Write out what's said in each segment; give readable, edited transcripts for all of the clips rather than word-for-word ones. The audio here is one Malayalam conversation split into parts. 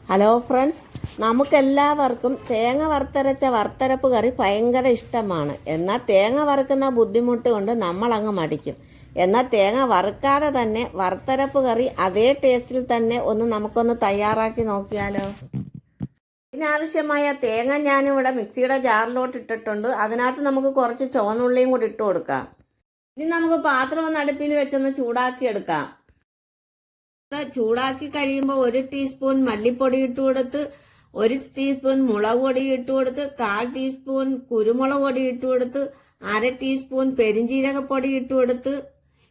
ഹലോ ഫ്രണ്ട്സ്, നമുക്കെല്ലാവർക്കും തേങ്ങ വറുത്തരച്ച വറുത്തരപ്പ് കറി ഭയങ്കര ഇഷ്ടമാണ്. എന്നാൽ തേങ്ങ വറുക്കുന്ന ബുദ്ധിമുട്ട് കൊണ്ട് നമ്മളങ്ങ് മടിക്കും. എന്നാൽ തേങ്ങ വറുക്കാതെ തന്നെ വറുത്തരപ്പ് കറി അതേ ടേസ്റ്റിൽ തന്നെ നമുക്കൊന്ന് തയ്യാറാക്കി നോക്കിയാലോ. ഇതിനാവശ്യമായ തേങ്ങ ഞാനിവിടെ മിക്സിയുടെ ജാറിലോട്ട് ഇട്ടിട്ടുണ്ട്. അതിനകത്ത് നമുക്ക് കുറച്ച് ചുവന്നുള്ളിയും കൂടി ഇട്ട് കൊടുക്കാം. ഇനി നമുക്ക് പാത്രം ഒന്ന് അടുപ്പിൽ വെച്ചൊന്ന് ചൂടാക്കി എടുക്കാം. ചൂടാക്കി കഴിയുമ്പോൾ 1 ടീസ്പൂൺ മല്ലിപ്പൊടി ഇട്ട് കൊടുത്ത്, 1 ടീസ്പൂൺ മുളക് പൊടി ഇട്ട് കൊടുത്ത്, 1/4 ടീസ്പൂൺ കുരുമുളക് പൊടി ഇട്ട് കൊടുത്ത്, 1/2 ടീസ്പൂൺ പെരിഞ്ജീരകപ്പൊടി ഇട്ട് കൊടുത്ത്,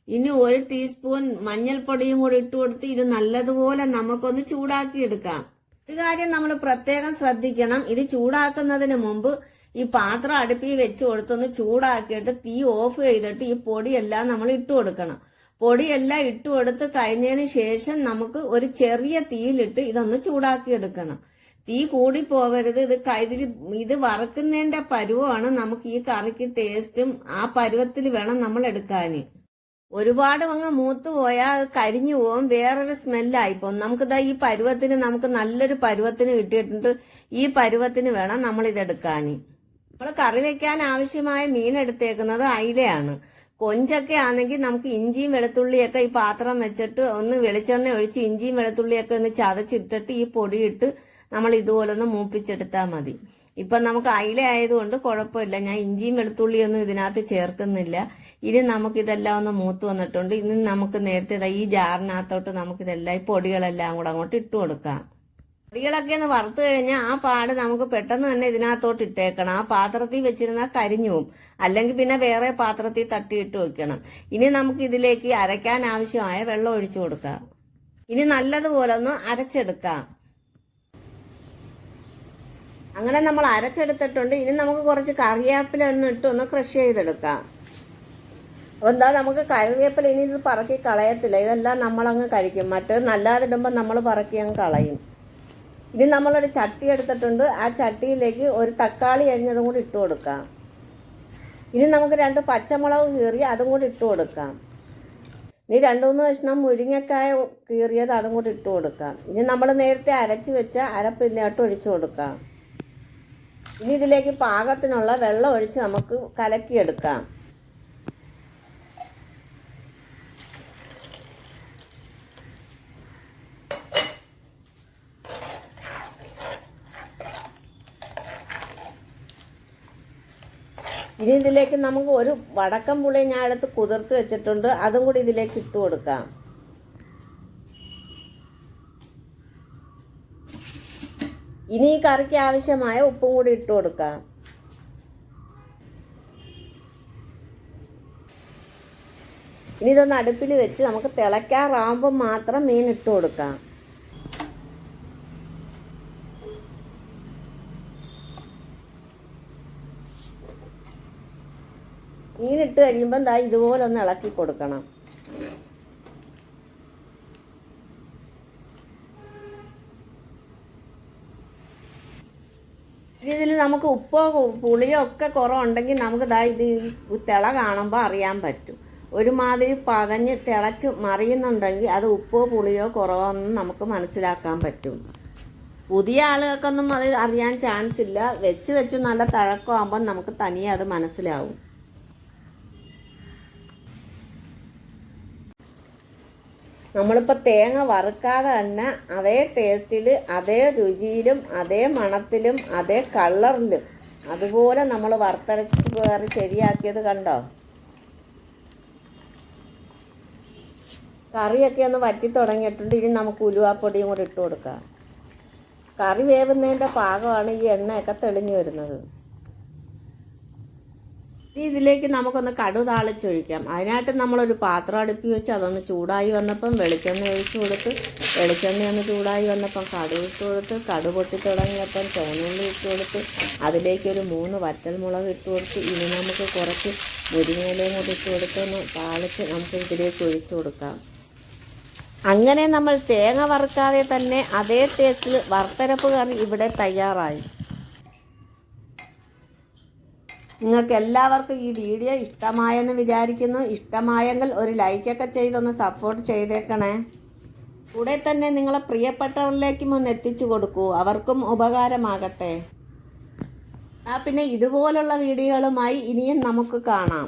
ഇനി 1 ടീസ്പൂൺ മഞ്ഞൾപ്പൊടിയും കൂടി ഇട്ട് കൊടുത്ത് ഇത് നല്ലതുപോലെ നമുക്കൊന്ന് ചൂടാക്കി എടുക്കാം. ഒരു കാര്യം നമ്മൾ പ്രത്യേകം ശ്രദ്ധിക്കണം, ഇത് ചൂടാക്കുന്നതിന് മുമ്പ് ഈ പാത്രം അടുപ്പിൽ വെച്ച് കൊടുത്തൊന്ന് ചൂടാക്കിയിട്ട് തീ ഓഫ് ചെയ്തിട്ട് ഈ പൊടിയെല്ലാം നമ്മൾ ഇട്ട് കൊടുക്കണം. പൊടിയെല്ലാം ഇട്ട് കൊടുത്ത് കഴിഞ്ഞതിന് ശേഷം നമുക്ക് ഒരു ചെറിയ തീയിലിട്ട് ഇതൊന്ന് ചൂടാക്കി എടുക്കണം. തീ കൂടി പോകരുത്. ഇത് വറക്കുന്നതിന്റെ പരുവമാണ് നമുക്ക് ഈ കറിക്ക് ടേസ്റ്റും. ആ പരുവത്തിൽ വേണം നമ്മൾ എടുക്കാൻ. ഒരുപാട് അങ്ങ് മൂത്ത് പോയാൽ അത് കരിഞ്ഞു പോകും, വേറൊരു സ്മെല്ലായിപ്പോവും. നമുക്കിതാ ഈ പരുവത്തിന് നമുക്ക് നല്ലൊരു പരുവത്തിന് കിട്ടിയിട്ടുണ്ട്. ഈ പരുവത്തിന് വേണം നമ്മൾ ഇതെടുക്കാൻ. നമ്മൾ കറി വെക്കാൻ ആവശ്യമായ മീൻ എടുത്തേക്കുന്നത് അയിലയാണ്. കൊഞ്ചൊക്കെ ആണെങ്കിൽ നമുക്ക് ഇഞ്ചിയും വെളുത്തുള്ളിയൊക്കെ ഈ പാത്രം വെച്ചിട്ട് ഒന്ന് വെളിച്ചെണ്ണ ഒഴിച്ച് ഇഞ്ചിയും വെളുത്തുള്ളിയൊക്കെ ഒന്ന് ചതച്ചിട്ടിട്ട് ഈ പൊടിയിട്ട് നമ്മൾ ഇതുപോലെ ഒന്ന് മൂപ്പിച്ചെടുത്താൽ മതി. ഇപ്പം നമുക്ക് അയില ആയതുകൊണ്ട് കുഴപ്പമില്ല, ഞാൻ ഇഞ്ചിയും വെളുത്തുള്ളിയൊന്നും ഇതിനകത്ത് ചേർക്കുന്നില്ല. ഇനി നമുക്കിതെല്ലാം ഒന്ന് മൂത്ത് വന്നിട്ടുണ്ട്. ഇനി നമുക്ക് നേരത്തെ ഈ ജാറിനകത്തോട്ട് നമുക്കിതെല്ലാം ഈ പൊടികളെല്ലാം കൂടെ അങ്ങോട്ട് ഇട്ട് കൊടുക്കാം. പൊടികളൊക്കെ ഒന്ന് വറുത്ത് കഴിഞ്ഞാൽ ആ പാട് നമുക്ക് പെട്ടെന്ന് തന്നെ ഇതിനകത്തോട്ട് ഇട്ടേക്കണം. ആ പാത്രത്തിൽ വെച്ചിരുന്നാൽ കരിഞ്ഞു പോവും, അല്ലെങ്കിൽ പിന്നെ വേറെ പാത്രത്തിൽ തട്ടിയിട്ട് വെക്കണം. ഇനി നമുക്ക് ഇതിലേക്ക് അരയ്ക്കാൻ ആവശ്യമായ വെള്ളം ഒഴിച്ചു കൊടുക്കാം. ഇനി നല്ലതുപോലെ ഒന്ന് അരച്ചെടുക്കാം. അങ്ങനെ നമ്മൾ അരച്ചെടുത്തിട്ടുണ്ട്. ഇനി നമുക്ക് കുറച്ച് കറിവേപ്പില ഒന്ന് ക്രഷ് ചെയ്തെടുക്കാം. എന്താ നമുക്ക് കറിവേപ്പില ഇനി ഇത് പറക്കി കളയത്തില്ല, ഇതെല്ലാം നമ്മളങ്ങ് കഴിക്കും. മറ്റേത് നല്ലാതിടുമ്പോൾ നമ്മൾ പറക്കി അങ്ങ് കളയും. ഇനി നമ്മളൊരു ചട്ടി എടുത്തിട്ടുണ്ട്. ആ ചട്ടിയിലേക്ക് ഒരു തക്കാളി അരിഞ്ഞതും കൂടി ഇട്ട് കൊടുക്കാം. ഇനി നമുക്ക് 2 പച്ചമുളക് കീറി അതും കൂടി ഇട്ട് കൊടുക്കാം. ഇനി 2-3 കഷ്ണം മുരിങ്ങക്കായ കീറിയത് അതും കൂടി ഇട്ട് കൊടുക്കാം. ഇനി നമ്മൾ നേരത്തെ അരച്ച് വെച്ച അരപ്പിന്നോട്ട് ഒഴിച്ചു കൊടുക്കാം. ഇനി ഇതിലേക്ക് പാകത്തിനുള്ള വെള്ളം ഒഴിച്ച് നമുക്ക് കലക്കിയെടുക്കാം. ഇനി ഇതിലേക്ക് നമുക്ക് ഒരു വടക്കം പുളി ഞാൻ എടുത്ത് കുതിർത്ത് വെച്ചിട്ടുണ്ട്, അതും കൂടി ഇതിലേക്ക് ഇട്ട് കൊടുക്കാം. ഇനി ഈ കറിക്ക് ആവശ്യമായ ഉപ്പും കൂടി ഇട്ട് കൊടുക്കാം. ഇനി ഇതൊന്ന് അടുപ്പിൽ വെച്ച് നമുക്ക് തിളയ്ക്കാറാകുമ്പോൾ മാത്രം മീൻ ഇട്ട് കൊടുക്കാം. മീനിട്ട് കഴിയുമ്പോൾ ദാ ഇതുപോലെ ഒന്ന് ഇളക്കി കൊടുക്കണം. ഇതിൽ നമുക്ക് ഉപ്പോ പുളിയോ ഒക്കെ കുറവുണ്ടെങ്കിൽ നമുക്ക് ദാ ഇത് തിള കാണുമ്പോൾ അറിയാൻ പറ്റും. ഒരുമാതിരി പതഞ്ഞ് തിളച്ച് മറിയുന്നുണ്ടെങ്കിൽ അത് ഉപ്പോ പുളിയോ കുറവെന്ന് നമുക്ക് മനസ്സിലാക്കാൻ പറ്റും. പുതിയ ആളുകൾക്കൊന്നും അത് അറിയാൻ ചാൻസ് ഇല്ല. വെച്ച് നല്ല തഴക്കമാകുമ്പോൾ നമുക്ക് തനിയെ അത് മനസ്സിലാവും. നമ്മളിപ്പോൾ തേങ്ങ വറുക്കാതെ തന്നെ അതേ ടേസ്റ്റിൽ, അതേ രുചിയിലും, അതേ മണത്തിലും, അതേ കളറിലും അതുപോലെ നമ്മൾ വറുത്തരച്ച് കറി ശരിയാക്കിയത് കണ്ടോ. കറിയൊക്കെ ഒന്ന് വറ്റി തുടങ്ങിയിട്ടുണ്ട്. ഇനി നമുക്ക് ഉലുവാപ്പൊടിയും കൂടി ഇട്ട് കൊടുക്കാം. കറി വേവുന്നതിൻ്റെ പാകമാണ് ഈ എണ്ണയൊക്കെ തെളിഞ്ഞു വരുന്നത്. ഇതിലേക്ക് നമുക്കൊന്ന് കടു താളിച്ചൊഴിക്കാം. അതിനായിട്ട് നമ്മളൊരു പാത്രം അടുപ്പി വെച്ച് അതൊന്ന് ചൂടായി വന്നപ്പം വെളിച്ചെണ്ണ ഒഴിച്ചു കൊടുത്ത്, വെളിച്ചെണ്ണയൊന്ന് ചൂടായി വന്നപ്പം കടു ഇട്ട് കൊടുത്ത്, കടു പൊട്ടി തുടങ്ങിയപ്പം ചുവന്നുള്ളി ഇട്ട് കൊടുത്ത്, അതിലേക്കൊരു 3 വറ്റൽമുളക് ഇട്ട് കൊടുത്ത്, ഇനി നമുക്ക് കുറച്ച് മുരിങ്ങയിലയും കൂടി ഇട്ട് കൊടുത്തൊന്ന് താളിച്ച് നമുക്ക് ഇതിലേക്ക് ഒഴിച്ചു കൊടുക്കാം. അങ്ങനെ നമ്മൾ തേങ്ങ വറുക്കാതെ തന്നെ അതേ ടേസ്റ്റിൽ വറുത്തരപ്പ് കറി ഇവിടെ തയ്യാറായി. നിങ്ങൾക്ക് എല്ലാവർക്കും ഈ വീഡിയോ ഇഷ്ടമായെന്ന് വിചാരിക്കുന്നു. ഇഷ്ടമായെങ്കിൽ ഒരു ലൈക്കൊക്കെ ചെയ്തൊന്ന് സപ്പോർട്ട് ചെയ്തേക്കണേ. കൂടെ തന്നെ നിങ്ങളെ പ്രിയപ്പെട്ടവരിലേക്കും ഒന്ന് എത്തിച്ചു കൊടുക്കൂ, അവർക്കും ഉപകാരമാകട്ടെ. പിന്നെ ഇതുപോലുള്ള വീഡിയോകളുമായി ഇനിയും നമുക്ക് കാണാം.